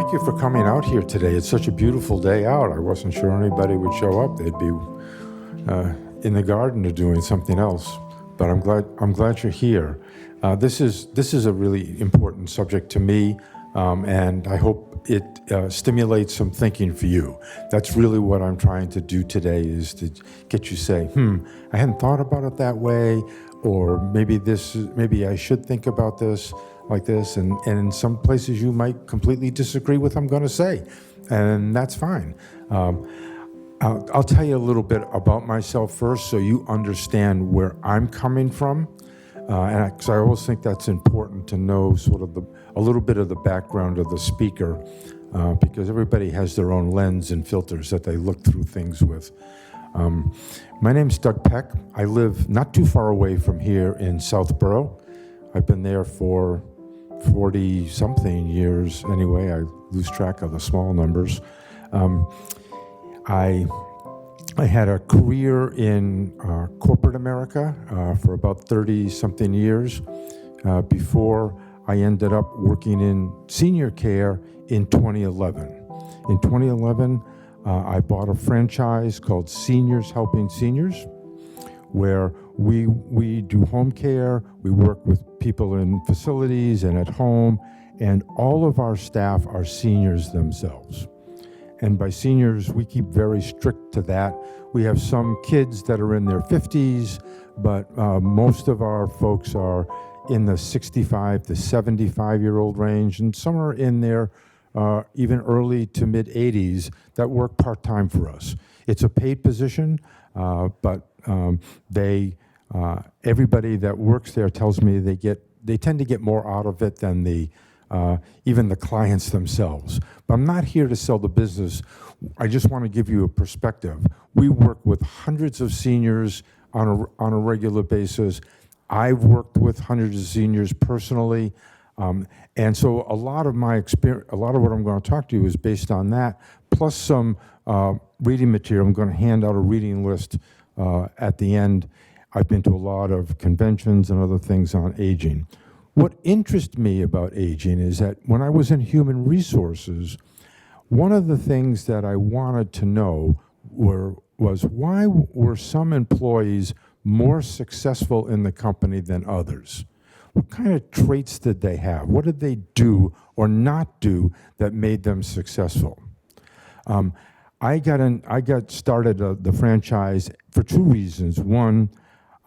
thank you for coming out here today. It's such a beautiful day out. I wasn't sure anybody would show up. They'd be in the garden or doing something else. But I'm glad you're here. This is a really important subject to me, and I hope it stimulates some thinking for you. That's really what I'm trying to do today, is to get you say, I hadn't thought about it that way, or maybe I should think about this like this, and in some places you might completely disagree with what I'm going to say, and that's fine. I'll tell you a little bit about myself first, so you understand where I'm coming from, because I always think that's important to know sort of a little bit of the background of the speaker, because everybody has their own lens and filters that they look through things with. My name's Doug Peck. I live not too far away from here in Southborough. I've been there for 40-something years anyway. I lose track of the small numbers. I had a career in corporate America for about 30-something years before I ended up working in senior care in 2011. In 2011, I bought a franchise called Seniors Helping Seniors, where we do home care, we work with people in facilities and at home, and all of our staff are seniors themselves. And by seniors, we keep very strict to that. We have some kids that are in their 50s, but most of our folks are in the 65 to 75-year-old range, and some are in their even early to mid 80s that work part-time for us. It's a paid position, but everybody that works there tells me they tend to get more out of it than even the clients themselves. But I'm not here to sell the business. I just want to give you a perspective. We work with hundreds of seniors on a regular basis. I've worked with hundreds of seniors personally. And so a lot of my experience, a lot of what I'm going to talk to you is based on that, plus some reading material. I'm going to hand out a reading list at the end. I've been to a lot of conventions and other things on aging. What interests me about aging is that when I was in human resources, one of the things that I wanted to know was why were some employees more successful in the company than others? What kind of traits did they have? What did they do or not do that made them successful? I got started the franchise for two reasons. One,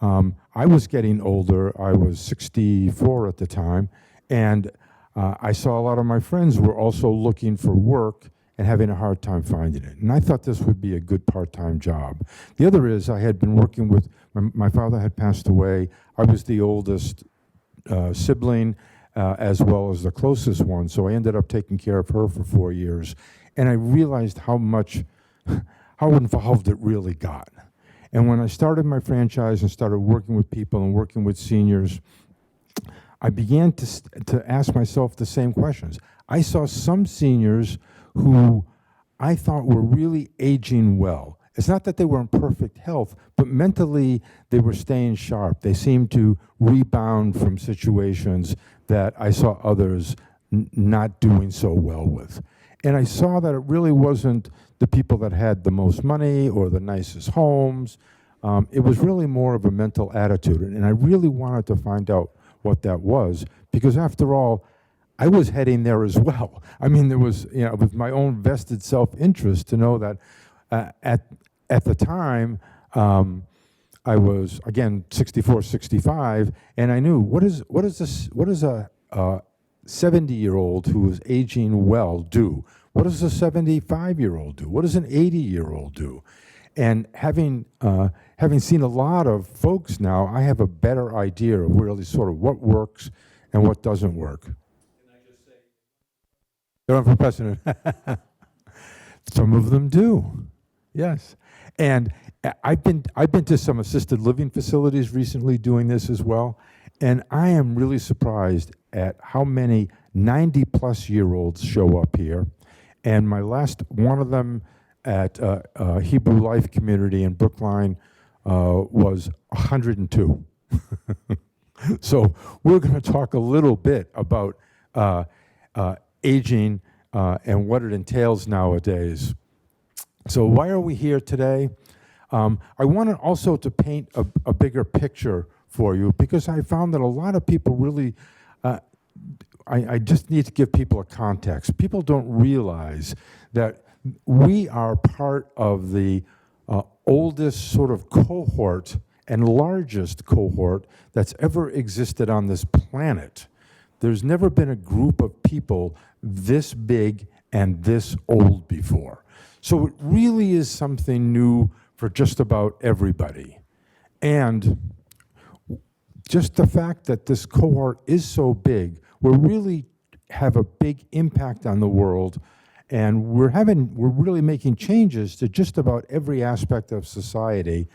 I was getting older. I was 64 at the time, and I saw a lot of my friends were also looking for work and having a hard time finding it. And I thought this would be a good part-time job. The other is I had been working with, my father had passed away. I was the oldest sibling as well as the closest one, so I ended up taking care of her for 4 years. And I realized how involved it really got. And when I started my franchise and started working with people and working with seniors, I began to ask myself the same questions. I saw some seniors who I thought were really aging well. It's not that they were in perfect health, but mentally they were staying sharp. They seemed to rebound from situations that I saw others not doing so well with. And I saw that it really wasn't the people that had the most money or the nicest homes. It was really more of a mental attitude. And I really wanted to find out what that was, because after all, I was heading there as well. I mean, there was, with my own vested self-interest to know that at the time, I was, again, 64, 65, and I knew, what is a 70-year-old who is aging well do? What does a 75-year-old do? What does an 80-year-old do? And having seen a lot of folks now, I have a better idea of really sort of what works and what doesn't work. Can I just say? They're on for president. Some of them do, yes. And I've been to some assisted living facilities recently doing this as well, and I am really surprised at how many 90-plus-year-olds show up here. And my last one of them at Hebrew Life Community in Brookline was 102. So we're going to talk a little bit about aging and what it entails nowadays. So why are we here today? I wanted also to paint a bigger picture for you, because I found that a lot of people really, I just need to give people a context. People don't realize that we are part of the oldest sort of cohort and largest cohort that's ever existed on this planet. There's never been a group of people this big and this old before. So it really is something new for just about everybody. And just the fact that this cohort is so big, we really have a big impact on the world, and we're really making changes to just about every aspect of society,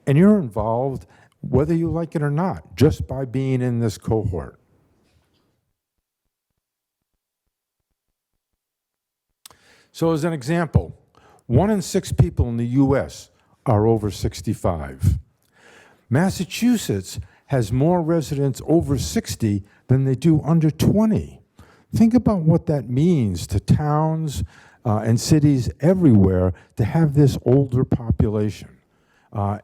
and you're involved whether you like it or not, just by being in this cohort. So as an example, 1 in 6 people in the US are over 65. Massachusetts has more residents over 60 than they do under 20. Think about what that means to towns and cities everywhere to have this older population.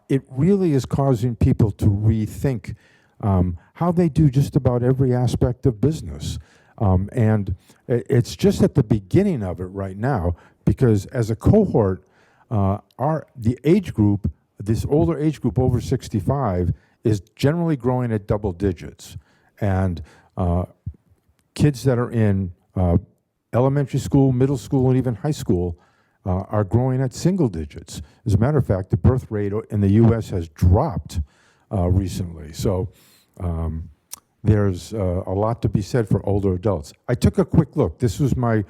It really is causing people to rethink how they do just about every aspect of business. And it's just at the beginning of it right now, because as a cohort, the age group, this older age group over 65, is generally growing at double digits. And kids that are in elementary school, middle school, and even high school are growing at single digits. As a matter of fact, the birth rate in the US has dropped recently. So there's a lot to be said for older adults. I took a quick look. This was my,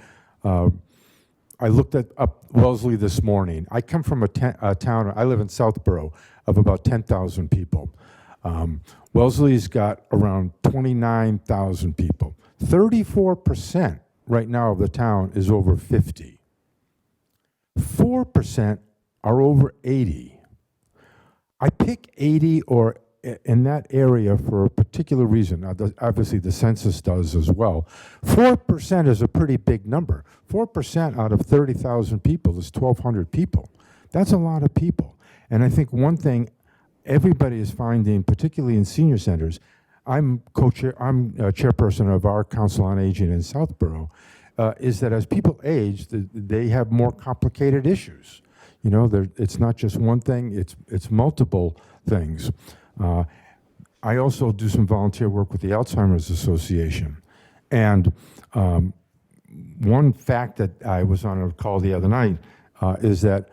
I looked up Wellesley this morning. I come from a town, I live in Southborough, of about 10,000 people. Wellesley's got around 29,000 people. 34% right now of the town is over 50. 4% are over 80. I pick 80 or in that area for a particular reason. Now, obviously, the census does as well. 4% is a pretty big number. 4% out of 30,000 people is 1,200 people. That's a lot of people. And I think one thing everybody is finding, particularly in senior centers, I'm chairperson of our Council on Aging in Southborough, is that as people age, they have more complicated issues. You know, it's not just one thing, it's multiple things. I also do some volunteer work with the Alzheimer's Association. And one fact that I was on a call the other night is that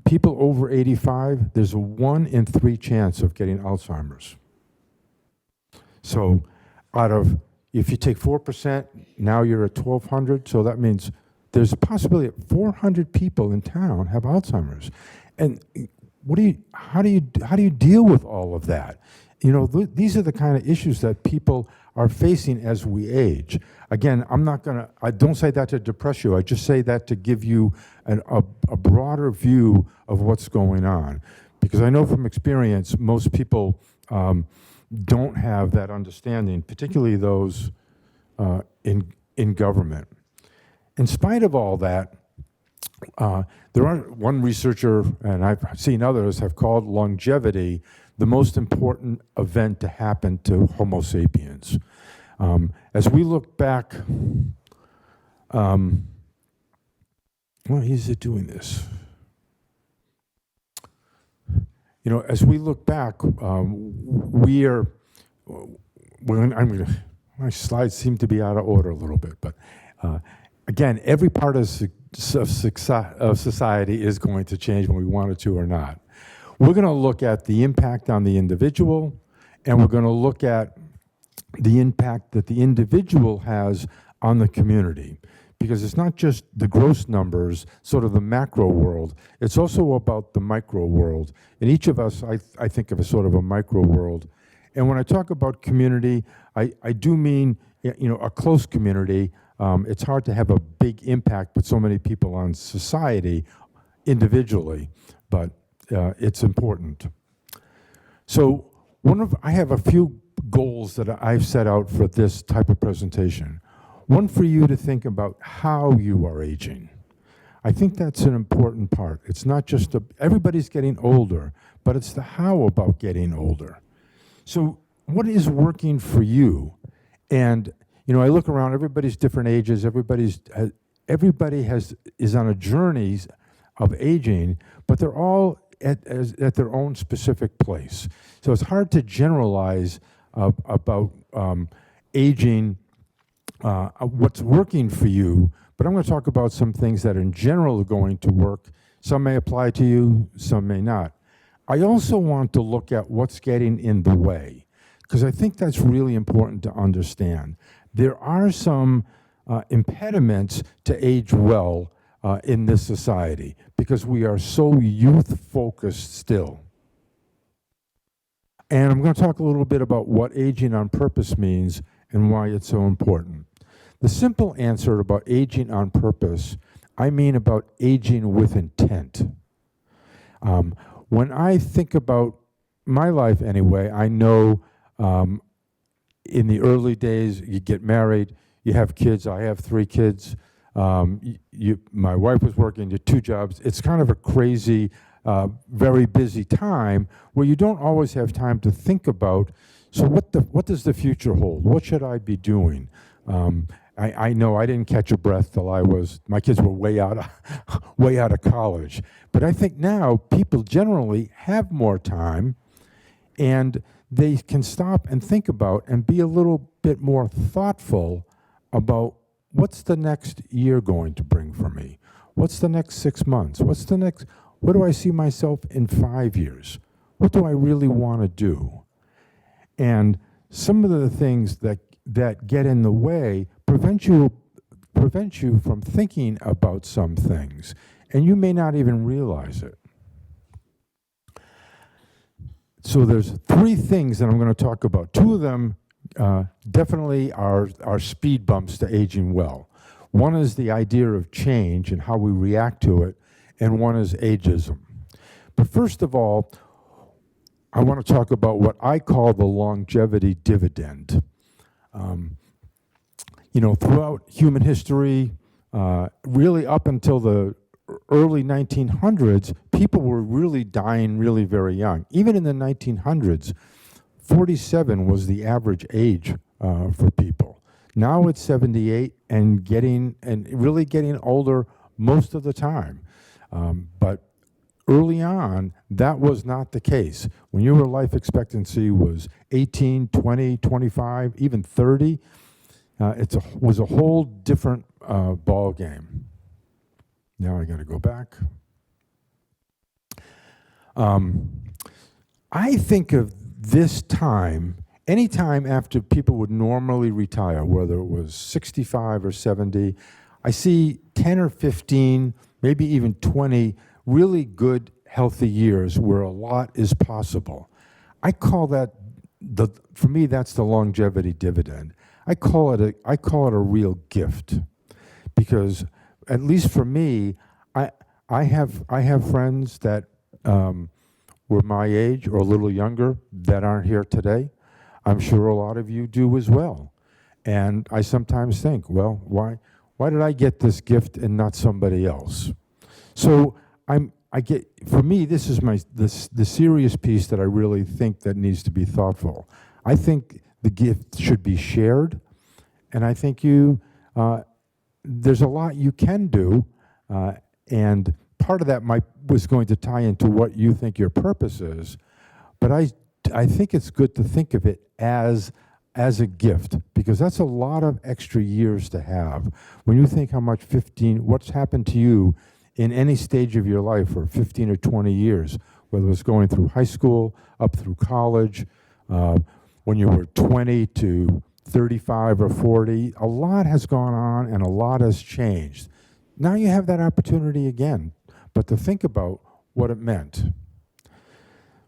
people over 85, there's a 1 in 3 chance of getting Alzheimer's. So if you take 4%, now you're at 1,200, so that means there's a possibility that 400 people in town have Alzheimer's. And how do you deal with all of that? You know, these are the kind of issues that people are facing as we age. Again, I don't say that to depress you, I just say that to give you a broader view of what's going on. Because I know from experience, most people don't have that understanding, particularly those in government. In spite of all that, one researcher, and I've seen others, have called longevity the most important event to happen to Homo sapiens. As we look back, why is it doing this? You know, as we look back, my slides seem to be out of order a little bit, but again, every part of society is going to change when we want it to or not. We're going to look at the impact on the individual, and we're going to look at the impact that the individual has on the community. Because it's not just the gross numbers, sort of the macro world, it's also about the micro world. And each of us, I think of as sort of a micro world. And when I talk about community, I do mean, you know, a close community. It's hard to have a big impact with so many people on society individually, but it's important. So I have a few goals that I've set out for this type of presentation. one for you to think about how you are aging. I think that's an important part. It's not just everybody's getting older, but it's the how about getting older. So what is working for you? And I look around, everybody's different ages, everybody is on a journey of aging, but they're all at their own specific place. So it's hard to generalize about aging, what's working for you, but I'm going to talk about some things that in general are going to work. Some may apply to you, some may not. I also want to look at what's getting in the way, because I think that's really important to understand. There are some impediments to age well in this society, because we are so youth-focused still. And I'm going to talk a little bit about what aging on purpose means and why it's so important. The simple answer about aging on purpose, I mean about aging with intent. When I think about my life anyway, I know in the early days, you get married, you have kids. I have 3 kids. My wife was working 2 jobs. It's kind of a crazy, very busy time where you don't always have time to think about, so what does the future hold? What should I be doing? I know I didn't catch a breath till my kids were way out of college. But I think now people generally have more time, and they can stop and think about and be a little bit more thoughtful about what's the next year going to bring for me? What's the next 6 months? Where do I see myself in 5 years? What do I really want to do? And some of the things that get in the way prevent you from thinking about some things, and you may not even realize it. So there's 3 things that I'm going to talk about. 2 of them definitely are speed bumps to aging well. One is the idea of change and how we react to it, and one is ageism. But first of all, I want to talk about what I call the longevity dividend. Throughout human history, really up until the early 1900s, people were really dying really very young. Even in the 1900s, 47 was the average age for people. Now it's 78 and really getting older most of the time. But early on, that was not the case. When your life expectancy was 18, 20, 25, even 30, it was a whole different ball game. Now I got to go back. I think of this time, any time after people would normally retire, whether it was 65 or 70, I see 10 or 15, maybe even 20 really good, healthy years where a lot is possible. I call that, for me, that's the longevity dividend. I call it a real gift, because at least for me, I have friends that were my age or a little younger that aren't here today. I'm sure a lot of you do as well. And I sometimes think, well, why did I get this gift and not somebody else? So for me, this is the serious piece that I really think that needs to be thoughtful. I think the gift should be shared, and I think there's a lot you can do, and part of that was going to tie into what you think your purpose is, but I think it's good to think of it as a gift, because that's a lot of extra years to have. When you think how much what's happened to you in any stage of your life for 15 or 20 years, whether it's going through high school, up through college, when you were 20 to 35 or 40, a lot has gone on and a lot has changed. Now you have that opportunity again, but to think about what it meant.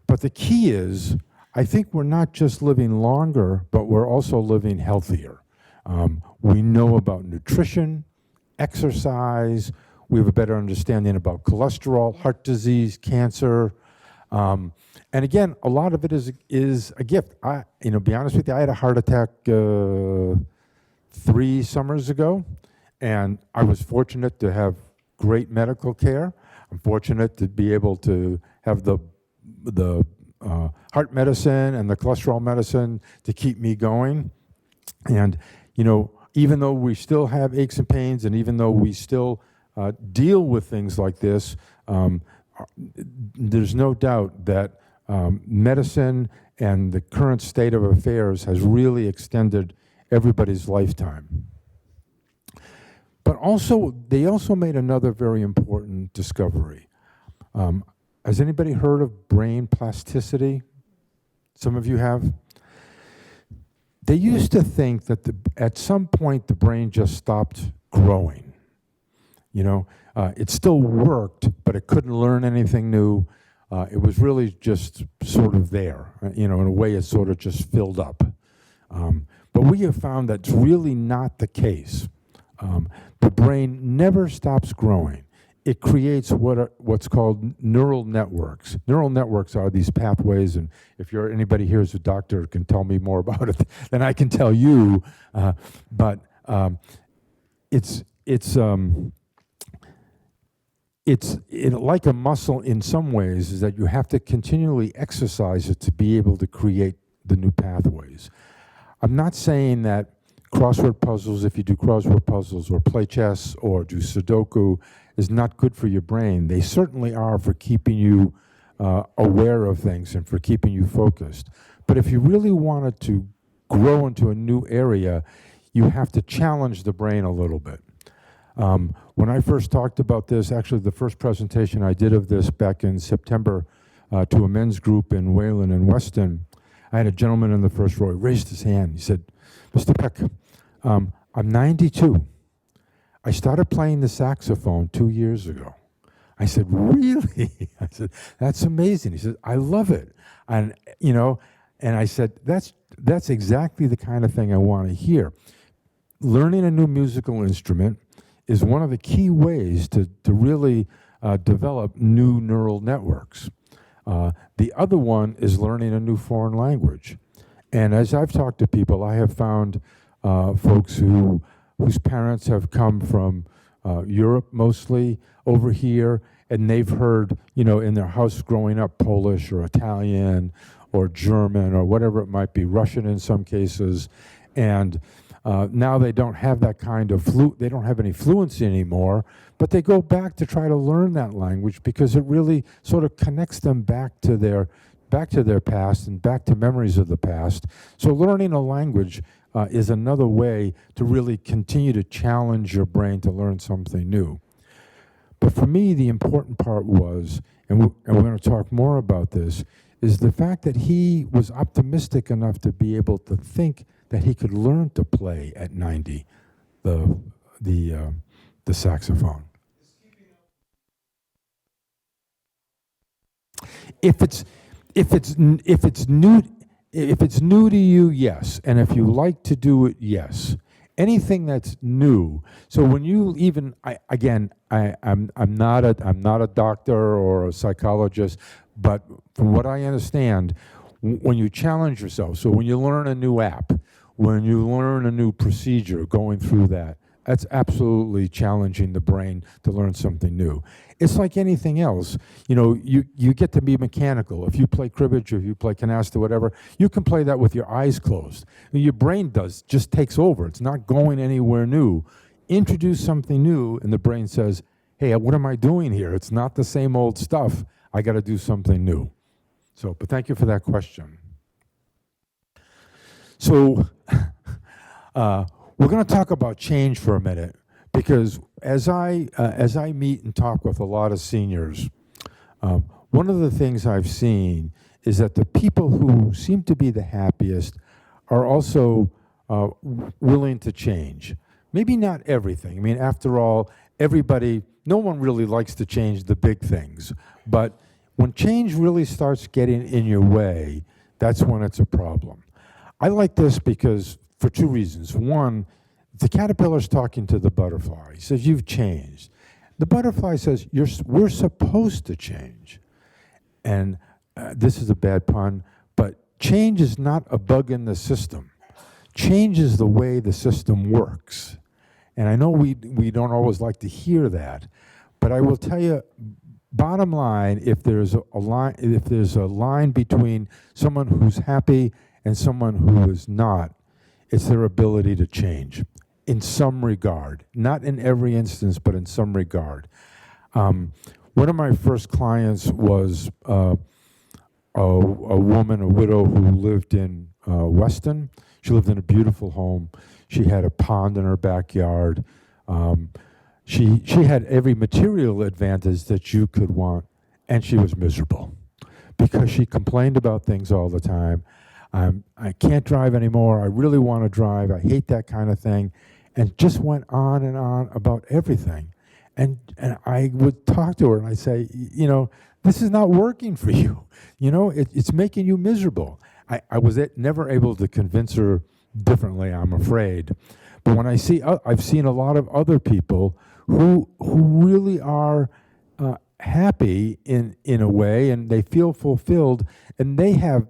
But the key is, I think we're not just living longer, but we're also living healthier. We know about nutrition, exercise, we have a better understanding about cholesterol, heart disease, cancer. And again, a lot of it is a gift. Be honest with you, I had a heart attack 3 summers ago, and I was fortunate to have great medical care. I'm fortunate to be able to have the heart medicine and the cholesterol medicine to keep me going. And, you know, even though we still have aches and pains, and even though we still deal with things like this, there's no doubt that medicine and the current state of affairs has really extended everybody's lifetime. But also, they also made another very important discovery. Has anybody heard of brain plasticity? Some of you have. They used to think that at some point the brain just stopped growing. You know, it still worked, but it couldn't learn anything new. It was really just sort of there. You know, in a way, it sort of just filled up. But we have found that's really not the case. The brain never stops growing. It creates what's called neural networks. Neural networks are these pathways, and if anybody here is a doctor can tell me more about it than I can tell you. But it's like a muscle in some ways, is that you have to continually exercise it to be able to create the new pathways. I'm not saying that crossword puzzles, if you do crossword puzzles or play chess or do Sudoku, is not good for your brain. They certainly are for keeping you aware of things and for keeping you focused. But if you really wanted to grow into a new area, you have to challenge the brain a little bit. When I first talked about this, actually the first presentation I did of this back in September to a men's group in Wayland and Weston, I had a gentleman in the first row. He raised his hand. He said, "Mr. Peck, I'm 92. I started playing the saxophone 2 years ago." I said, "Really?" I said, "That's amazing." He said, "I love it." And, you know, and I said, that's exactly the kind of thing I want to hear. Learning a new musical instrument is one of the key ways to really develop new neural networks. The other one is learning a new foreign language. And as I've talked to people, I have found folks whose parents have come from Europe mostly over here, and they've heard, you know, in their house growing up Polish or Italian or German or whatever it might be, Russian in some cases, and now they don't have that kind of they don't have any fluency anymore, but they go back to try to learn that language because it really sort of connects them back to their past and back to memories of the past. So learning a language is another way to really continue to challenge your brain to learn something new. But for me, the important part was, and we're going to talk more about this, is the fact that he was optimistic enough to be able to think that he could learn to play at 90 the saxophone. If it's new to you, yes, and if you like to do it, yes. Anything that's new. So when you even, I'm not a doctor or a psychologist, but from what I understand, when you challenge yourself, so when you learn a new app, when you learn a new procedure, going through that's absolutely challenging the brain to learn something new. It's like anything else. You know, you get to be mechanical. If you play cribbage or if you play canasta, whatever, you can play that with your eyes closed. Your brain just takes over. It's not going anywhere new. Introduce something new, and the brain says, "Hey, what am I doing here? It's not the same old stuff. I got to do something new." So, but thank you for that question. So, we're going to talk about change for a minute, because as I meet and talk with a lot of seniors, one of the things I've seen is that the people who seem to be the happiest are also willing to change. Maybe not everything. I mean, after all, no one really likes to change the big things, but when change really starts getting in your way, that's when it's a problem. I like this because for two reasons. One, the caterpillar's talking to the butterfly. He says, "You've changed." The butterfly says, "We're supposed to change." And this is a bad pun, but change is not a bug in the system. changes the way the system works. And I know we don't always like to hear that, but I will tell you, bottom line, if there's a line between someone who's happy and someone who is not, it's their ability to change in some regard. Not in every instance, but in some regard. One of my first clients was a woman, a widow who lived in Weston. She lived in a beautiful home. She had a pond in her backyard. She had every material advantage that you could want, and she was miserable because she complained about things all the time. I can't drive anymore. I really want to drive. I hate that kind of thing, and just went on and on about everything. And I would talk to her and I'd say, you know, this is not working for you. You know, it's making you miserable. I was never able to convince her differently, I'm afraid. But when I've seen a lot of other people who really are happy in a way, and they feel fulfilled, and they have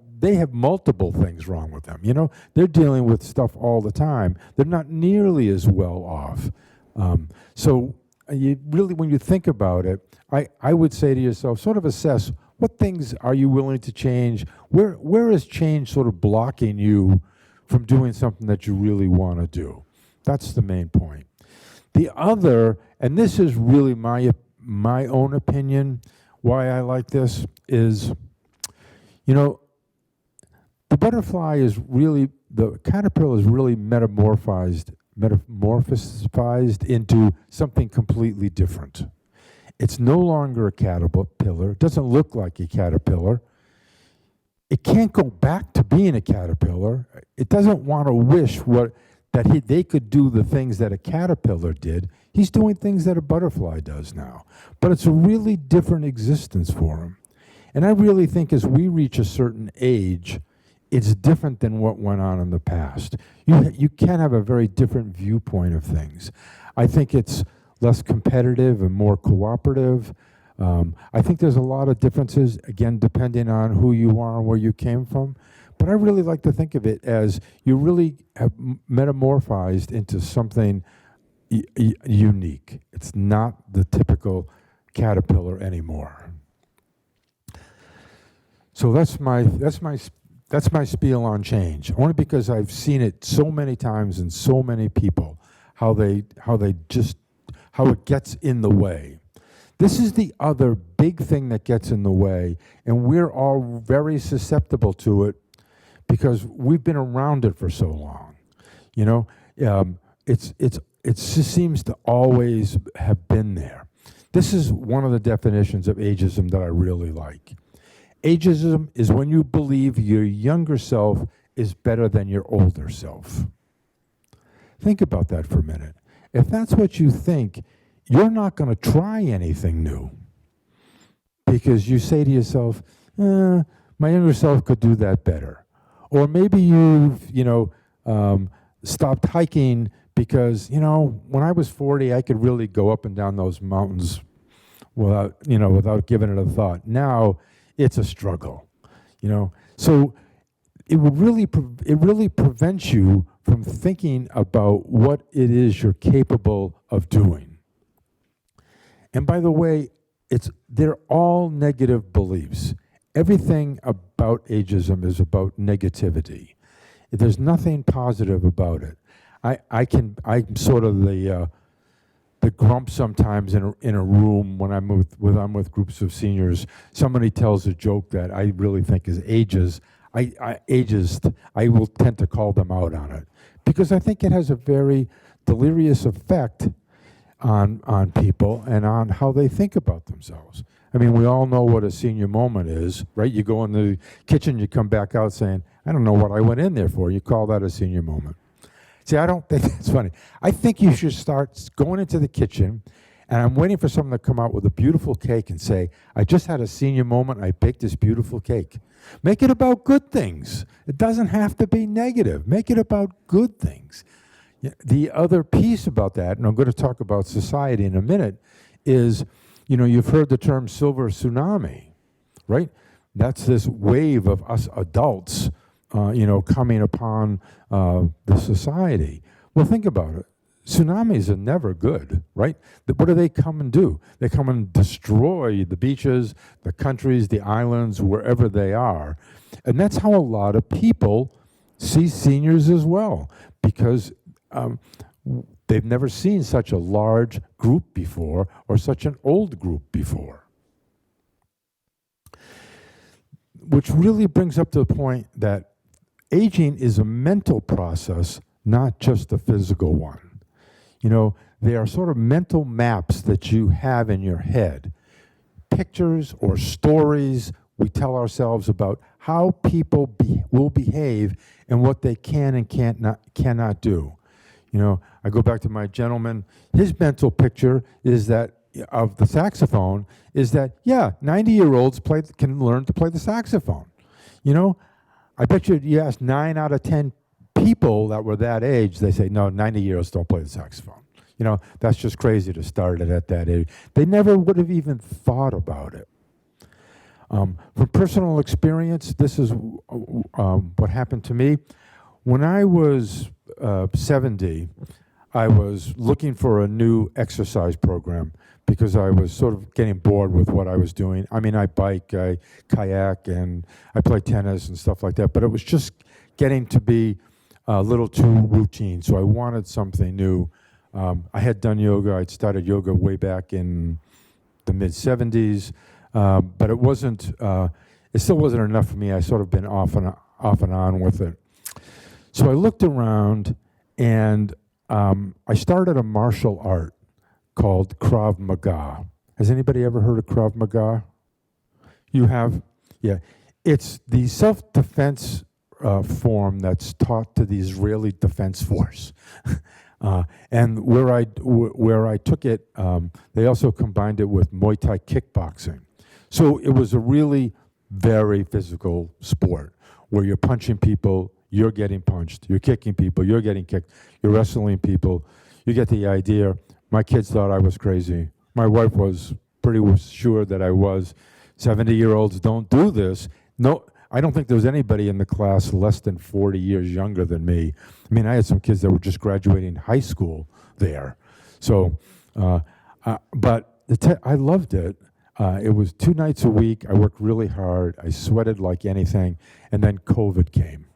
multiple things wrong with them. You know, they're dealing with stuff all the time. They're not nearly as well off. So you really, when you think about it, I would say to yourself, sort of assess what things are you willing to change? Where is change sort of blocking you from doing something that you really want to do? That's the main point. The other, and this is really my own opinion, why I like this is, you know, the caterpillar is really metamorphosized into something completely different. It's no longer a caterpillar. It doesn't look like a caterpillar. It can't go back to being a caterpillar. It doesn't want to wish they could do the things that a caterpillar did. He's doing things that a butterfly does now. But it's a really different existence for him. And I really think as we reach a certain age, it's different than what went on in the past. You can have a very different viewpoint of things. I think it's less competitive and more cooperative. I think there's a lot of differences, again, depending on who you are and where you came from. But I really like to think of it as you really have metamorphosed into something unique. It's not the typical caterpillar anymore. So that's my spiel on change. Only because I've seen it so many times in so many people, how it gets in the way. This is the other big thing that gets in the way, and we're all very susceptible to it because we've been around it for so long. You know, it just seems to always have been there. This is one of the definitions of ageism that I really like. Ageism is when you believe your younger self is better than your older self. Think about that for a minute. If that's what you think, you're not going to try anything new because you say to yourself, my younger self could do that better. Or maybe you've, stopped hiking because, when I was 40, I could really go up and down those mountains without giving it a thought. Now, it's a struggle, So it really prevents you from thinking about what it is you're capable of doing. And by the way, they're all negative beliefs. Everything about ageism is about negativity. There's nothing positive about it. I'm sort of the grump sometimes in a room when I'm with groups of seniors. Somebody tells a joke that I really think is ageist. I will tend to call them out on it because I think it has a very delirious effect on people and on how they think about themselves. I mean, we all know what a senior moment is, right? You go in the kitchen, you come back out saying, I don't know what I went in there for. You call that a senior moment. See, I don't think that's funny. I think you should start going into the kitchen, and I'm waiting for someone to come out with a beautiful cake and say, I just had a senior moment, I baked this beautiful cake. Make it about good things. It doesn't have to be negative. Make it about good things. The other piece about that, and I'm going to talk about society in a minute, is, you've heard the term silver tsunami, right? That's this wave of us adults coming upon the society. Well, think about it. Tsunamis are never good, right? What do they come and do? They come and destroy the beaches, the countries, the islands, wherever they are. And that's how a lot of people see seniors as well, because they've never seen such a large group before or such an old group before. Which really brings up to the point that aging is a mental process, not just a physical one. They are sort of mental maps that you have in your head, pictures or stories we tell ourselves about how people will behave and what they can and cannot do. I go back to my gentleman. His mental picture is that of the saxophone is that 90-year-olds can learn to play the saxophone. I bet you ask 9 out of 10 people that were that age, they say, no, 90-year-olds don't play the saxophone. That's just crazy to start it at that age. They never would have even thought about it. From personal experience, this is what happened to me. When I was 70, I was looking for a new exercise program because I was sort of getting bored with what I was doing. I mean, I bike, I kayak, and I play tennis and stuff like that, but it was just getting to be a little too routine, so I wanted something new. I had done yoga. I'd started yoga way back in the mid-'70s, but it still wasn't enough for me. I sort of been off and on with it. So I looked around, and I started a martial art called Krav Maga. Has anybody ever heard of Krav Maga? You have? Yeah. It's the self-defense form that's taught to the Israeli Defense Force. And where I took it, they also combined it with Muay Thai kickboxing. So it was a really very physical sport where you're punching people, you're getting punched, you're kicking people, you're getting kicked, you're wrestling people. You get the idea. My kids thought I was crazy. My wife was pretty sure that I was. 70-year-olds don't do this. No, I don't think there was anybody in the class less than 40 years younger than me. I mean, I had some kids that were just graduating high school there. So, but I loved it. It was 2 nights a week. I worked really hard. I sweated like anything. And then COVID came.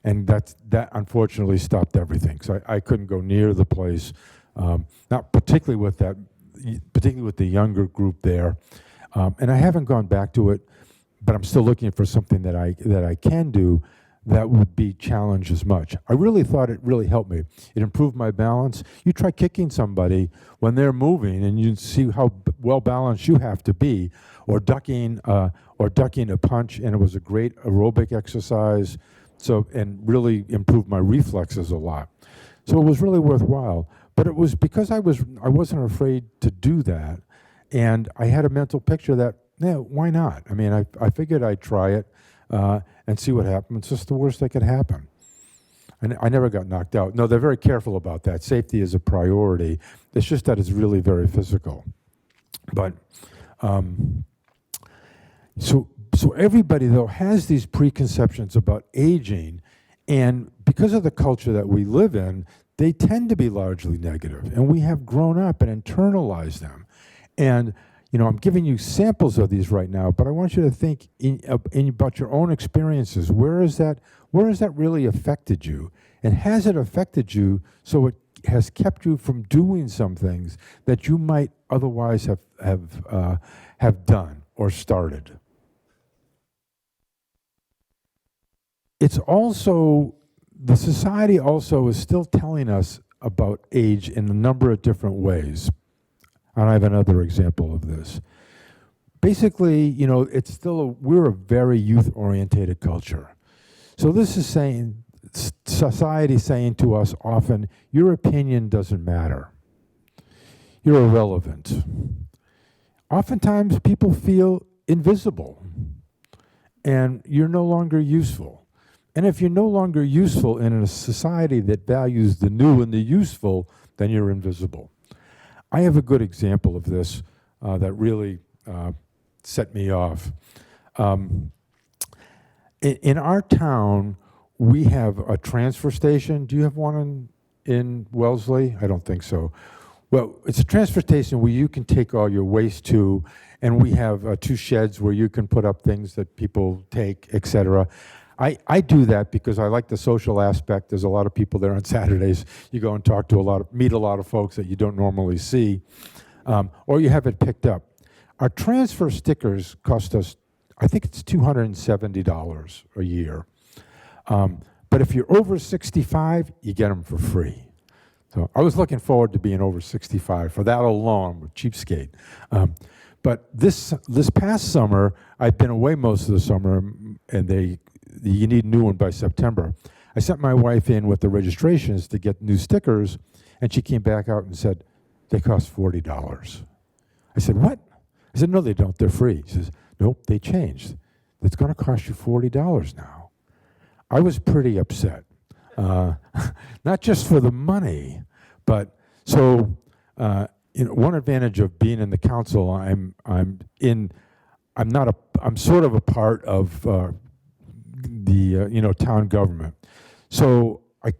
And that unfortunately stopped everything. So I couldn't go near the place, not particularly with the younger group there. And I haven't gone back to it, but I'm still looking for something that I can do that would be challenged as much. I really thought it really helped me. It improved my balance. You try kicking somebody when they're moving, and you see how well balanced you have to be, or ducking a punch, and it was a great aerobic exercise. So, and really improved my reflexes a lot. So it was really worthwhile. But it was because I wasn't afraid to do that, and I had a mental picture that, why not? I mean, I figured I'd try it and see what happened. It's just the worst that could happen. And I never got knocked out. No, they're very careful about that. Safety is a priority. It's just that it's really very physical. But so everybody, though, has these preconceptions about aging, and because of the culture that we live in, they tend to be largely negative, and we have grown up and internalized them. And I'm giving you samples of these right now, but I want you to think about your own experiences. Where has that really affected you? And has it affected you so it has kept you from doing some things that you might otherwise have done or started? It's also, the society also is still telling us about age in a number of different ways. And I have another example of this. Basically, it's still we're a very youth-orientated culture. So this is saying, society saying to us often, your opinion doesn't matter. You're irrelevant. Oftentimes, people feel invisible, and you're no longer useful. And if you're no longer useful in a society that values the new and the useful, then you're invisible. I have a good example of this that really set me off. In our town, we have a transfer station. Do you have one in Wellesley? I don't think so. Well, it's a transfer station where you can take all your waste to, and we have 2 sheds where you can put up things that people take, et cetera. I do that because I like the social aspect. There's a lot of people there on Saturdays. You go and talk to meet a lot of folks that you don't normally see, or you have it picked up. Our transfer stickers cost us, I think it's $270 a year. But if you're over 65, you get them for free. So I was looking forward to being over 65 for that alone, with cheapskate. But this past summer, I've been away most of the summer, and you need a new one by September. I sent my wife in with the registrations to get new stickers, and she came back out and said, they cost $40. I said, what? I said, no, they don't. They're free. She says, nope, they changed. It's going to cost you $40 now. I was pretty upset. Not just for the money, but so one advantage of being in the council, I'm sort of a part of the town government. So I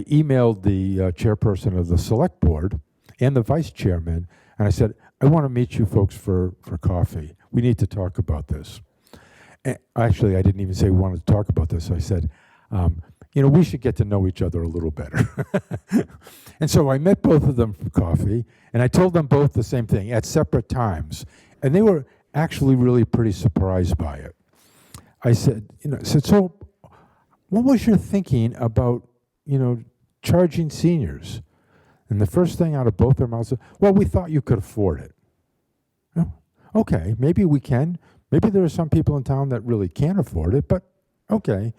emailed the chairperson of the select board and the vice chairman, and I said, I want to meet you folks for coffee. We need to talk about this. And actually, I didn't even say we wanted to talk about this. I said, we should get to know each other a little better. And so I met both of them for coffee, and I told them both the same thing at separate times. And they were actually really pretty surprised by it. I said, so what was your thinking about, charging seniors? And the first thing out of both their mouths was, well, we thought you could afford it. Oh, okay, maybe we can. Maybe there are some people in town that really can't afford it, but okay.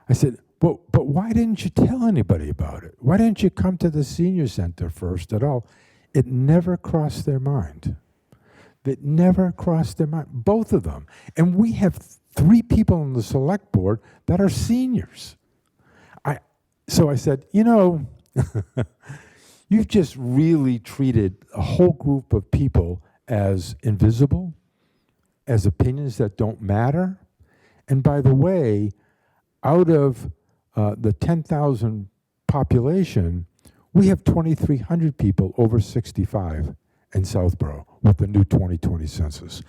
I said, but why didn't you tell anybody about it? Why didn't you come to the senior center first at all? It never crossed their mind. It never crossed their mind, both of them. And we have 3 people on the select board that are seniors. So I said, you've just really treated a whole group of people as invisible, as opinions that don't matter. And by the way, out of the 10,000 population, we have 2,300 people over 65 in Southborough with the new 2020 census.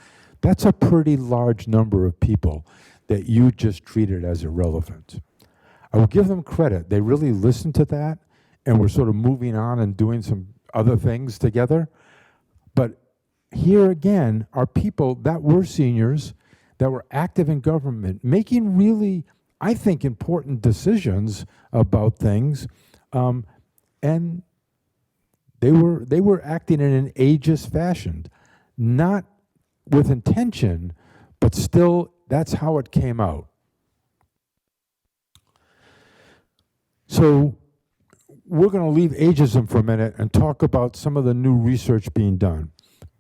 That's a pretty large number of people that you just treated as irrelevant. I will give them credit. They really listened to that, and we're sort of moving on and doing some other things together. But here again are people that were seniors, that were active in government, making really, I think, important decisions about things, and they were acting in an ageist fashion, not with intention, but still, that's how it came out. So we're going to leave ageism for a minute and talk about some of the new research being done.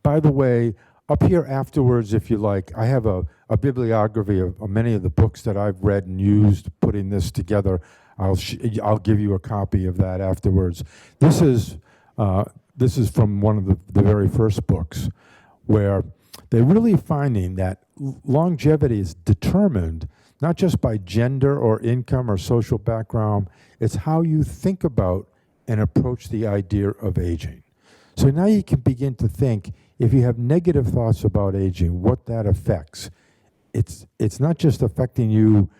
By the way, up here afterwards, if you like, I have a bibliography of many of the books that I've read and used putting this together. I'll give you a copy of that afterwards. This is from one of the very first books, where they're really finding that longevity is determined not just by gender or income or social background, it's how you think about and approach the idea of aging. So now you can begin to think, if you have negative thoughts about aging, what that affects. It's not just affecting you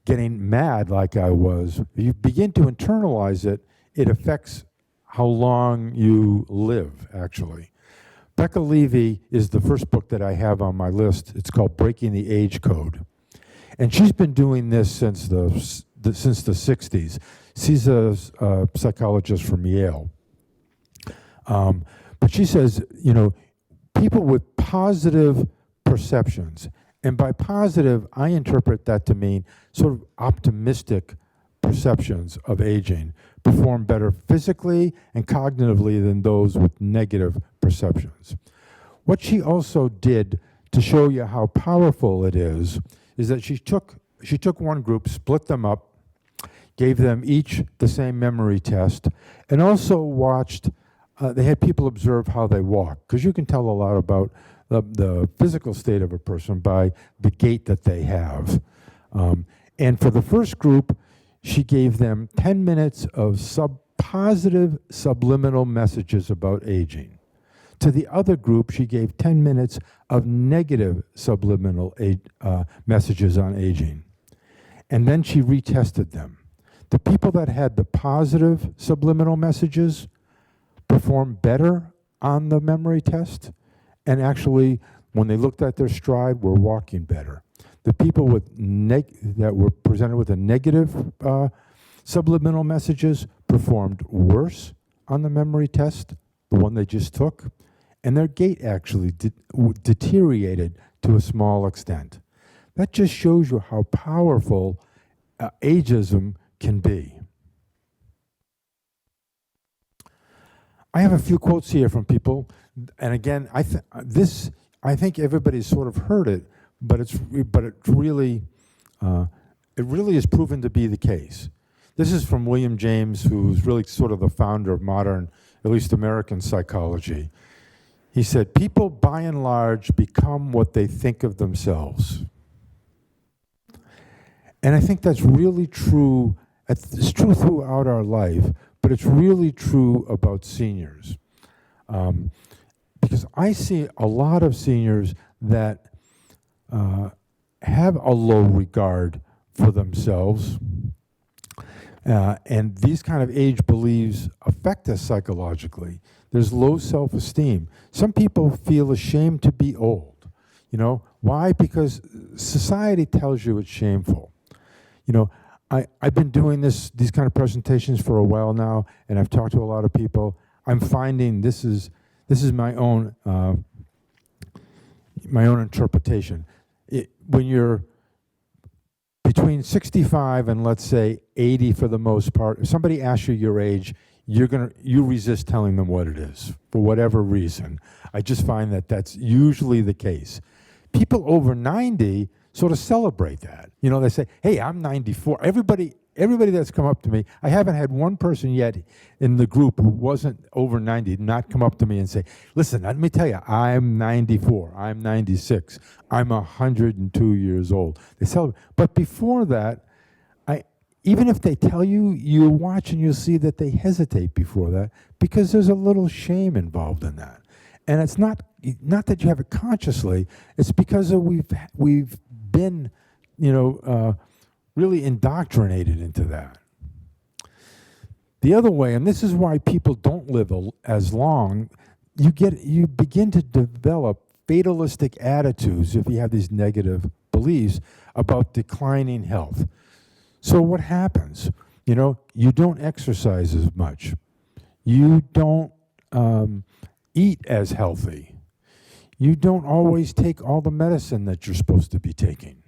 getting mad like I was. If you begin to internalize it, it affects how long you live, actually. Becca Levy is the first book that I have on my list. It's called Breaking the Age Code. And she's been doing this since the 60s. She's a psychologist from Yale. But she says, people with positive perceptions, and by positive, I interpret that to mean sort of optimistic perceptions of aging, perform better physically and cognitively than those with negative perceptions. What she also did to show you how powerful it is that she took one group, split them up, gave them each the same memory test, and also watched, they had people observe how they walk, because you can tell a lot about the physical state of a person by the gait that they have. And for the first group, she gave them 10 minutes of positive subliminal messages about aging. To the other group, she gave 10 minutes of negative subliminal messages on aging. And then she retested them. The people that had the positive subliminal messages performed better on the memory test, and actually, when they looked at their stride, were walking better. The people with that were presented with a negative subliminal messages performed worse on the memory test, the one they just took, and their gait actually deteriorated to a small extent. That just shows you how powerful ageism can be. I have a few quotes here from people, and again, I think everybody's sort of heard it, but it really is proven to be the case. This is from William James, who's really sort of the founder of modern, at least American psychology. He said, people by and large become what they think of themselves. And I think that's really true. It's true throughout our life, but it's really true about seniors. Because I see a lot of seniors that have a low regard for themselves. And these kind of age beliefs affect us psychologically. There's low self-esteem. Some people feel ashamed to be old. You know, why? Because society tells you it's shameful. You know, I've been doing these kind of presentations for a while now, and I've talked to a lot of people. I'm finding this is my own interpretation. When you're between 65 and let's say 80 for the most part, if somebody asks you your age, you resist telling them what it is for whatever reason. I just find that that's usually the case. People over 90 sort of celebrate that. You know, they say, hey, I'm 94. Everybody that's come up to me, I haven't had one person yet in the group who wasn't over 90 not come up to me and say, listen, let me tell you, I'm 94, I'm 96, I'm 102 years old. They celebrate. But before that, even if they tell you, you watch and you'll see that they hesitate before that because there's a little shame involved in that. And it's not that you have it consciously, it's because we've been, really indoctrinated into that. The other way, and this is why people don't live as long, you begin to develop fatalistic attitudes if you have these negative beliefs about declining health. So what happens? You don't exercise as much. You don't eat as healthy. You don't always take all the medicine that you're supposed to be taking.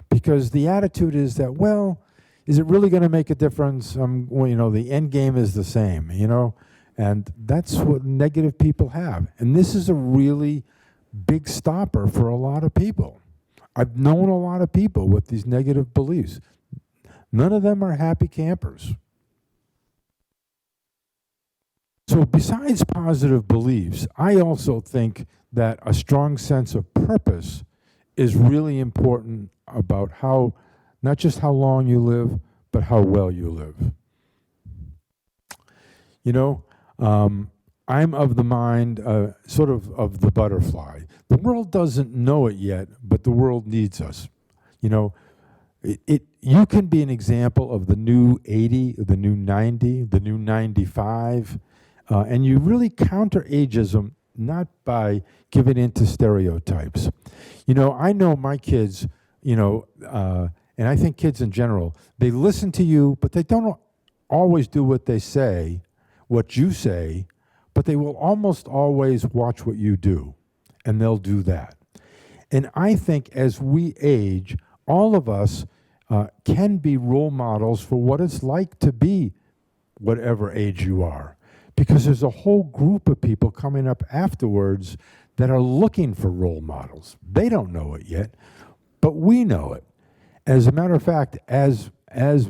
Because the attitude is that, well, is it really going to make a difference? The end game is the same, and that's what negative people have. And this is a really big stopper for a lot of people. I've known a lot of people with these negative beliefs. None of them are happy campers. So besides positive beliefs, I also think that a strong sense of purpose is really important about how, not just how long you live, but how well you live. I'm of the mind, sort of the butterfly. The world doesn't know it yet, but the world needs us. You can be an example of the new 80, the new 90, the new 95, and you really counter ageism not by giving in to stereotypes. I know my kids, and I think kids in general, they listen to you, but they don't always do what they say, what you say, but they will almost always watch what you do, and they'll do that. And I think as we age, all of us can be role models for what it's like to be whatever age you are. Because there's a whole group of people coming up afterwards that are looking for role models. They don't know it yet, but we know it. As a matter of fact, as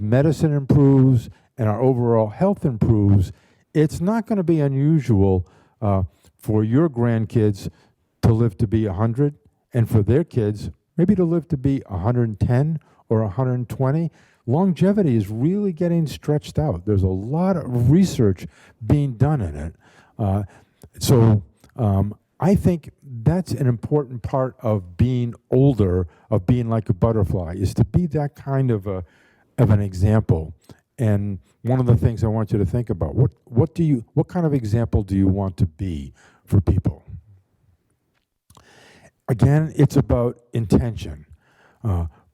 medicine improves and our overall health improves, it's not going to be unusual for your grandkids to live to be 100, and for their kids maybe to live to be 110 or 120. longevity is really getting stretched out. There's a lot of research being done in it. So I think that's an important part of being older, of being like a butterfly, is to be that kind of an example. And one of the things I want you to think about, what kind of example do you want to be for people? Again, it's about intention.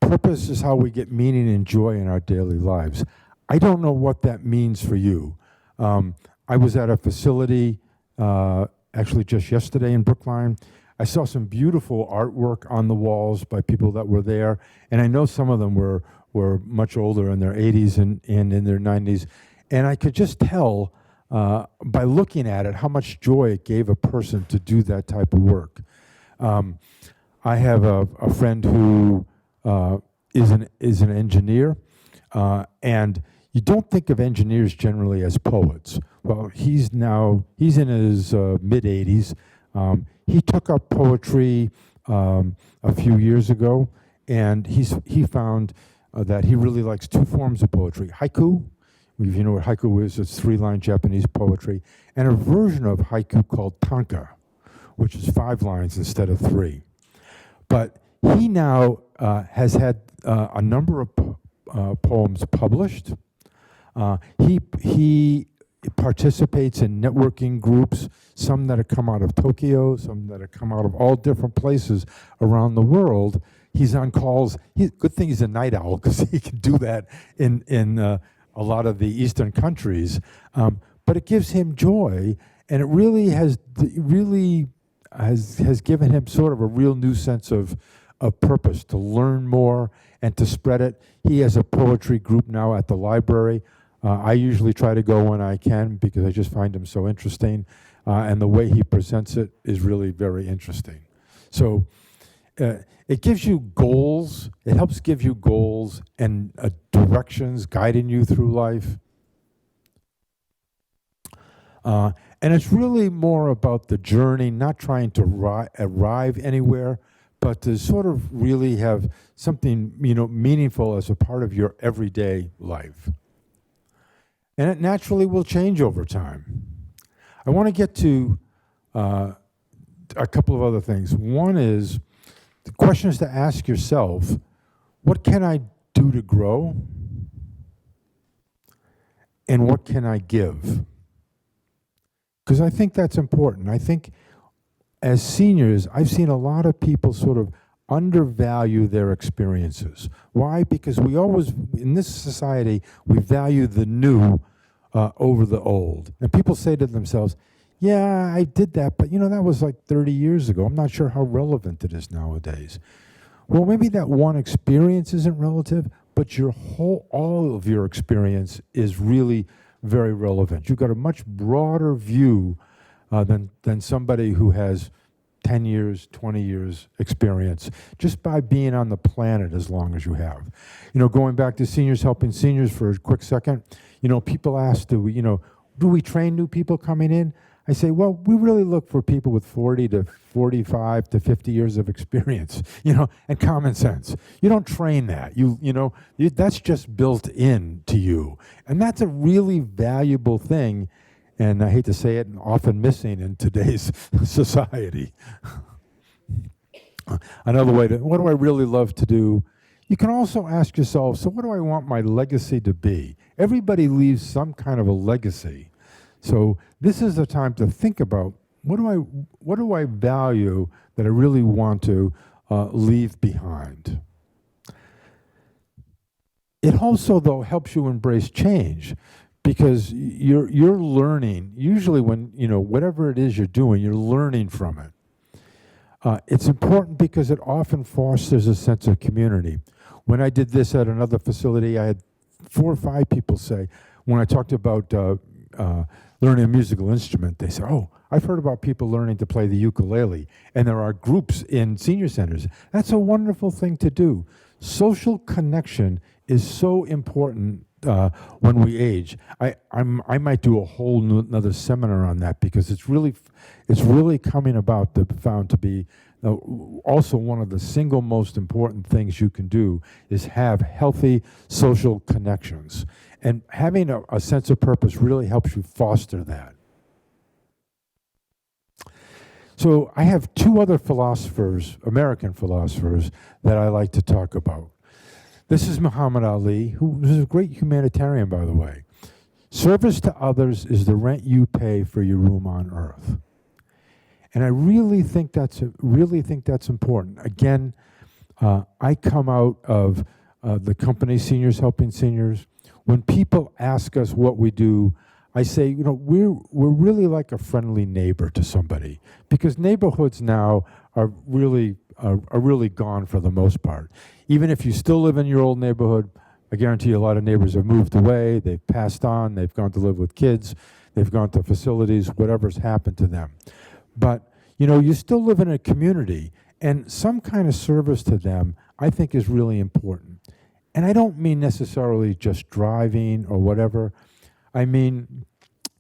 Purpose is how we get meaning and joy in our daily lives. I don't know what that means for you. I was at a facility actually just yesterday in Brookline. I saw some beautiful artwork on the walls by people that were there, and I know some of them were much older, in their 80s and in their 90s, and I could just tell by looking at it how much joy it gave a person to do that type of work. I have a friend who is an engineer, and you don't think of engineers generally as poets. Well, he's in his mid-80s. He took up poetry a few years ago, and he found that he really likes two forms of poetry: haiku, if you know what haiku is, it's 3-line Japanese poetry, and a version of haiku called tanka, which is 5 lines instead of 3. But he now has had a number of poems published. He participates in networking groups, some that have come out of Tokyo, some that have come out of all different places around the world. He's on calls. Good thing he's a night owl, because he can do that in a lot of the Eastern countries. But it gives him joy, and it really has given him sort of a real new sense of purpose, to learn more and to spread it. He has a poetry group now at the library. I usually try to go when I can, because I just find him so interesting, and the way he presents it is really very interesting. So it gives you goals. It helps give you goals and directions guiding you through life. And it's really more about the journey, not trying to arrive anywhere, but to sort of really have something, meaningful as a part of your everyday life. And it naturally will change over time. I want to get to a couple of other things. One is, the question is to ask yourself, what can I do to grow? And what can I give? Because I think that's important. I think as seniors, I've seen a lot of people sort of undervalue their experiences. Why? Because we always, in this society, we value the new over the old. And people say to themselves, yeah, I did that, but that was like 30 years ago. I'm not sure how relevant it is nowadays. Well, maybe that one experience isn't relative, but all of your experience is really very relevant. You've got a much broader view than somebody who has 10 years, 20 years experience, just by being on the planet as long as you have. Going back to seniors, helping seniors for a quick second, people ask, do we train new people coming in? I say, well, we really look for people with 40 to 45 to 50 years of experience, and common sense. You don't train that. That's just built in to you. And that's a really valuable thing, and I hate to say it, often missing in today's society. Another way what do I really love to do? You can also ask yourself, so what do I want my legacy to be? Everybody leaves some kind of a legacy. So this is the time to think about, what do I value that I really want to leave behind? It also, though, helps you embrace change, because you're learning. Usually when, whatever it is you're doing, you're learning from it. It's important because it often fosters a sense of community. When I did this at another facility, I had 4 or 5 people say, when I talked about learning a musical instrument, they say, oh, I've heard about people learning to play the ukulele, and there are groups in senior centers. That's a wonderful thing to do. Social connection is so important when we age. I might do a whole another seminar on that, because it's really coming about to found to be also one of the single most important things you can do is have healthy social connections. And having a sense of purpose really helps you foster that. So I have two other philosophers, American philosophers, that I like to talk about. This is Muhammad Ali, who was a great humanitarian, by the way. Service to others is the rent you pay for your room on earth. And I really think that's important. Again, I come out of the company Seniors Helping Seniors. When people ask us what we do, I say, we're really like a friendly neighbor to somebody, because neighborhoods now are really gone for the most part. Even if you still live in your old neighborhood, I guarantee you a lot of neighbors have moved away, they've passed on, they've gone to live with kids, they've gone to facilities, whatever's happened to them. But, you still live in a community, and some kind of service to them, I think, is really important. And I don't mean necessarily just driving or whatever. I mean,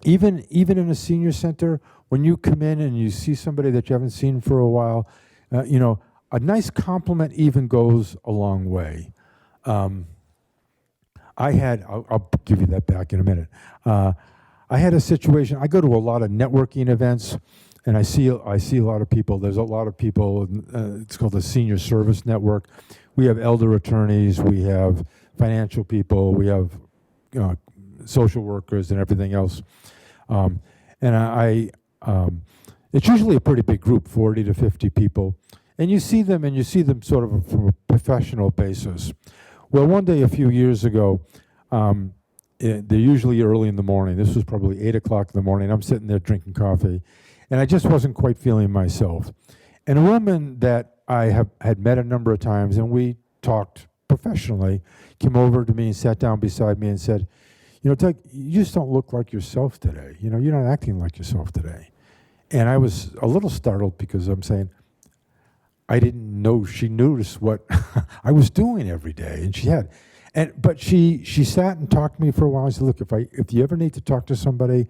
even in a senior center, when you come in and you see somebody that you haven't seen for a while, a nice compliment even goes a long way. I'll give you that back in a minute. I had a situation. I go to a lot of networking events, and I see a lot of people. There's a lot of people. It's called the Senior Service Network. We have elder attorneys. We have financial people. We have social workers and everything else. It's usually a pretty big group, 40 to 50 people. And you see them sort of from a professional basis. Well, one day a few years ago, they're usually early in the morning. This was probably 8 o'clock in the morning. I'm sitting there drinking coffee, and I just wasn't quite feeling myself. And a woman that I had met a number of times, and we talked professionally, came over to me and sat down beside me and said, Doug, you just don't look like yourself today. You're not acting like yourself today. And I was a little startled, because I'm saying, I didn't know she noticed what I was doing every day, and she had. But she sat and talked to me for a while. I said, look, if you ever need to talk to somebody,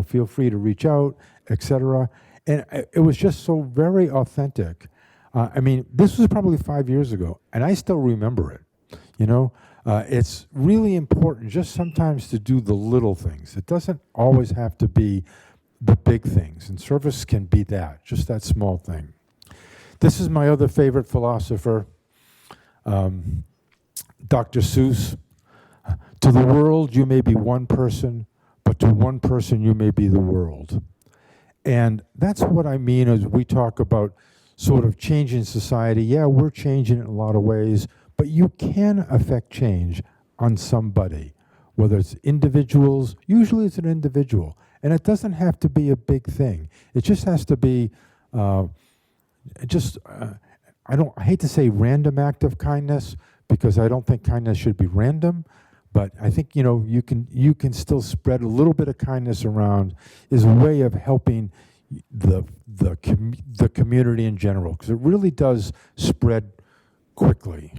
feel free to reach out, etc. And it was just so very authentic. This was probably 5 years ago, and I still remember it. It's really important just sometimes to do the little things. It doesn't always have to be the big things, and service can be that, just that small thing. This is my other favorite philosopher, Dr. Seuss. To the world, you may be one person, but to one person, you may be the world. And that's what I mean as we talk about sort of changing society. Yeah, we're changing it in a lot of ways, but you can affect change on somebody, whether it's individuals. Usually it's an individual, and it doesn't have to be a big thing. It just has to be I hate to say random act of kindness, because I don't think kindness should be random, but I think you can still spread a little bit of kindness around is a way of helping the community in general, because it really does spread quickly.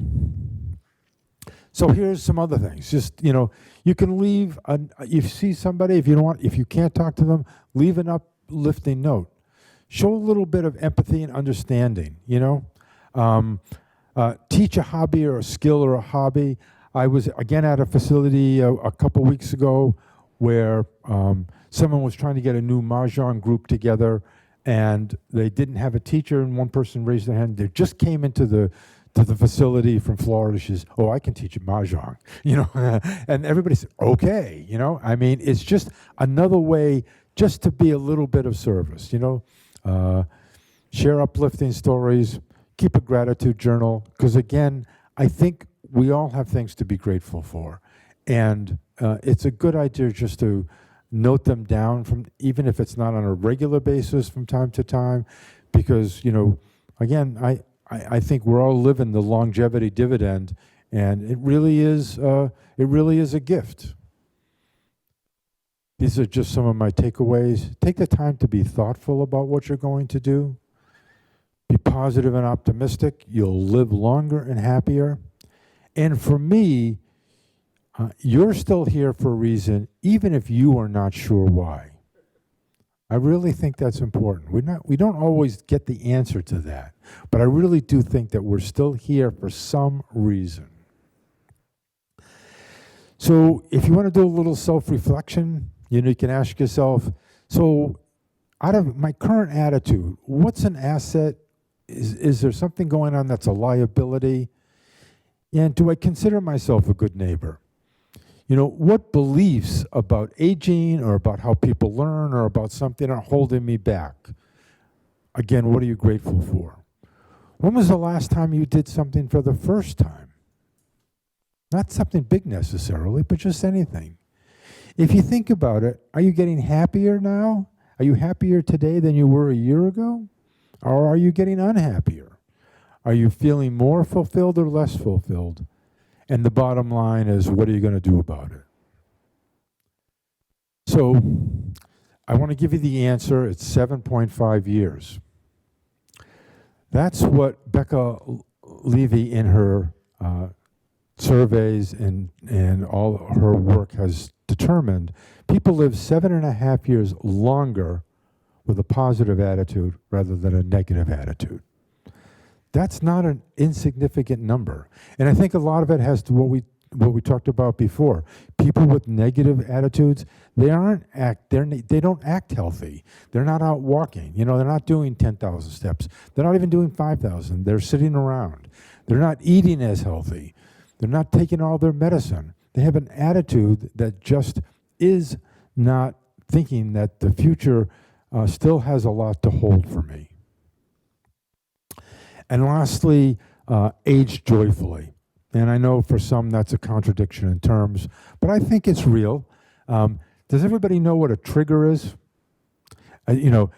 So here's some other things. Just you can leave. You see somebody, if you can't talk to them, leave an uplifting note. Show a little bit of empathy and understanding. Teach a hobby or a skill or a hobby. I was again at a facility a couple weeks ago where someone was trying to get a new mahjong group together, and they didn't have a teacher. And one person raised their hand. They just came into the facility from Florida. She says, "Oh, I can teach you mahjong," and everybody said, "Okay," it's just another way just to be a little bit of service. Share uplifting stories. Keep a gratitude journal, because again, I think we all have things to be grateful for, and it's a good idea just to note them down, even if it's not on a regular basis, from time to time, because again, I think we're all living the longevity dividend, and it really is a gift. These are just some of my takeaways. Take the time to be thoughtful about what you're going to do. Be positive and optimistic. You'll live longer and happier. And for me, You're still here for a reason, even if you are not sure why. I really think that's important. We don't always get the answer to that, but I really do think that we're still here for some reason. So if you want to do a little self-reflection, you can ask yourself, so out of my current attitude, what's an asset? Is there something going on that's a liability? And do I consider myself a good neighbor? What beliefs about aging or about how people learn or about something are holding me back? Again, what are you grateful for? When was the last time you did something for the first time? Not something big necessarily, but just anything. If you think about it, are you getting happier now? Are you happier today than you were a year ago? Or are you getting unhappier? Are you feeling more fulfilled or less fulfilled? And the bottom line is, what are you going to do about it? So I want to give you the answer. It's 7.5 years. That's what Becca Levy in her surveys and all her work has determined. People live 7.5 years longer with a positive attitude rather than a negative attitude. That's not an insignificant number. And I think a lot of it has to what we talked about before. People with negative attitudes, they don't act healthy. They're not out walking. They're not doing 10,000 steps. They're not even doing 5,000. They're sitting around. They're not eating as healthy. They're not taking all their medicine. They have an attitude that just is not thinking that the future still has a lot to hold for me. And lastly, age joyfully. And I know for some that's a contradiction in terms, but I think it's real. Does everybody know what a trigger is? I've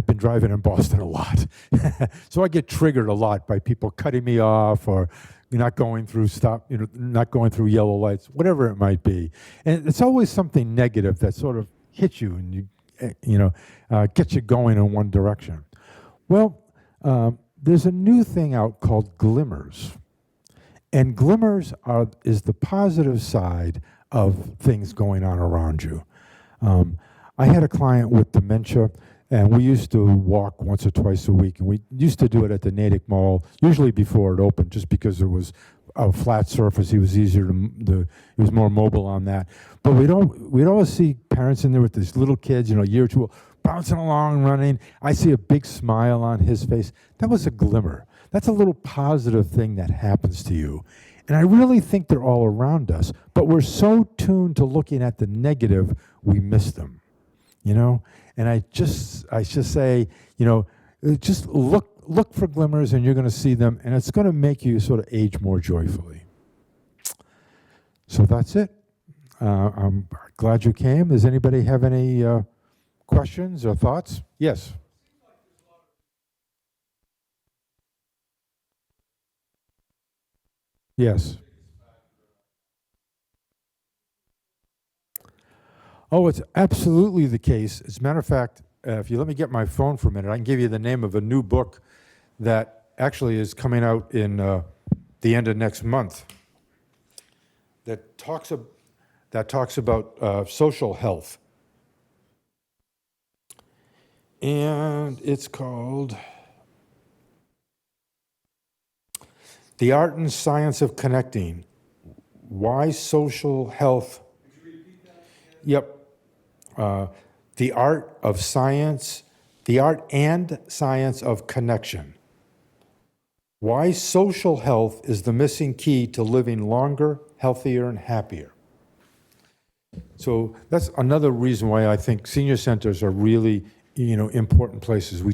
been driving in Boston a lot. So I get triggered a lot by people cutting me off or not going through not going through yellow lights, whatever it might be. And it's always something negative that sort of hits you and gets you going in one direction. Well, there's a new thing out called glimmers. And glimmers is the positive side of things going on around you. I had a client with dementia, and we used to walk once or twice a week, and we used to do it at the Natick Mall, usually before it opened, just because there was a flat surface. He was easier he was more mobile on that. But we'd always see parents in there with these little kids, a year or two, bouncing along, running. I see a big smile on his face. That was a glimmer. That's a little positive thing that happens to you. And I really think they're all around us, but we're so tuned to looking at the negative, we miss them, And I just say, just look for glimmers and you're going to see them, and it's going to make you sort of age more joyfully. So that's it. I'm glad you came. Does anybody have any questions or thoughts? Yes. Yes. Oh, it's absolutely the case. As a matter of fact, if you let me get my phone for a minute, I can give you the name of a new book that actually is coming out in the end of next month that talks about social health. And it's called The Art and Science of Connecting. Why Social Health. Could you repeat that? Yep. The Art and Science of Connection. Why social health is the missing key to living longer, healthier, and happier. So that's another reason why I think senior centers are really, important places.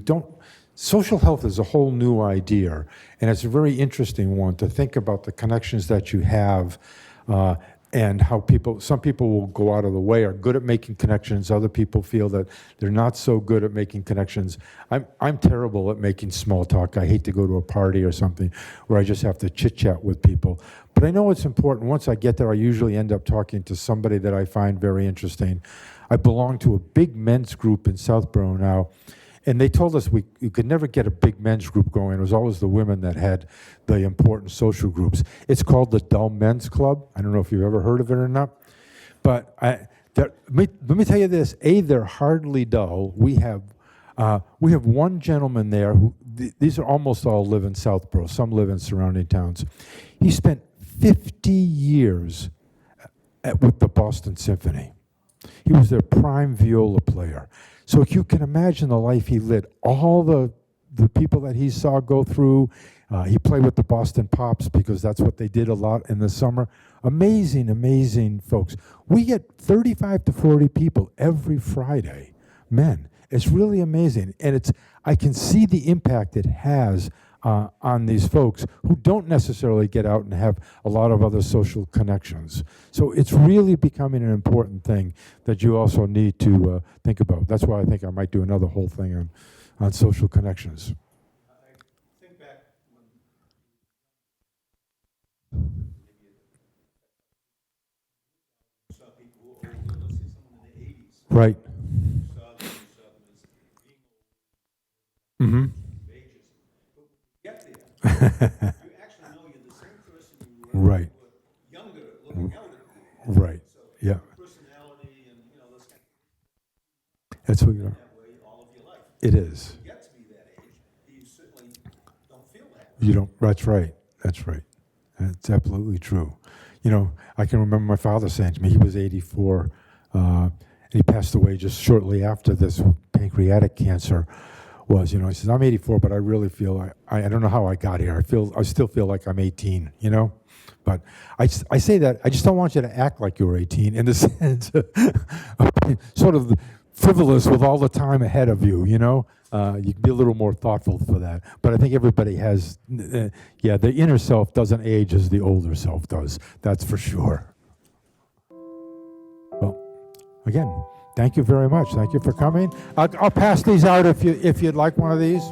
Social health is a whole new idea, and it's a very interesting one to think about the connections that you have and how some people will go out of the way, are good at making connections. Other people feel that they're not so good at making connections. I'm terrible at making small talk. I hate to go to a party or something where I just have to chit-chat with people. But I know it's important. Once I get there, I usually end up talking to somebody that I find very interesting. I belong to a big men's group in Southborough now, And they told us we could never get a big men's group going. It was always the women that had the important social groups. It's called the Dull Men's Club. I don't know if you've ever heard of it or not. But let me tell you this. They're hardly dull. We have one gentleman there who, these are almost all live in Southborough. Some live in surrounding towns. He spent 50 years with the Boston Symphony. He was their prime viola player. So if you can imagine the life he led, all the people that he saw go through, he played with the Boston Pops because that's what they did a lot in the summer. Amazing, amazing folks. We get 35 to 40 people every Friday, men. It's really amazing. And I can see the impact it has on these folks who don't necessarily get out and have a lot of other social connections. So it's really becoming an important thing that you also need to think about. That's why I think I might do another whole thing on social connections. I think back when saw people who were older, let's say someone in the 80s. Right. You saw them as being Mm-hmm. get there. You actually know you're the same person you were Right. younger, looking out at you. Right. So Yeah. personality and those kind of That's what you are. that way all of your life. It is. You get to be that age, you certainly don't feel that way. You don't. That's right. That's right. That's absolutely true. I can remember my father saying to me, he was 84, and he passed away just shortly after this pancreatic cancer was. He says, I'm 84, but I really feel, I don't know how I got here. I still feel like I'm 18, But I say that, I just don't want you to act like you're 18 in the sense of sort of frivolous with all the time ahead of you, You can be a little more thoughtful for that. But I think everybody has, the inner self doesn't age as the older self does. That's for sure. Well, again, thank you very much. Thank you for coming. I'll pass these out if you'd like one of these.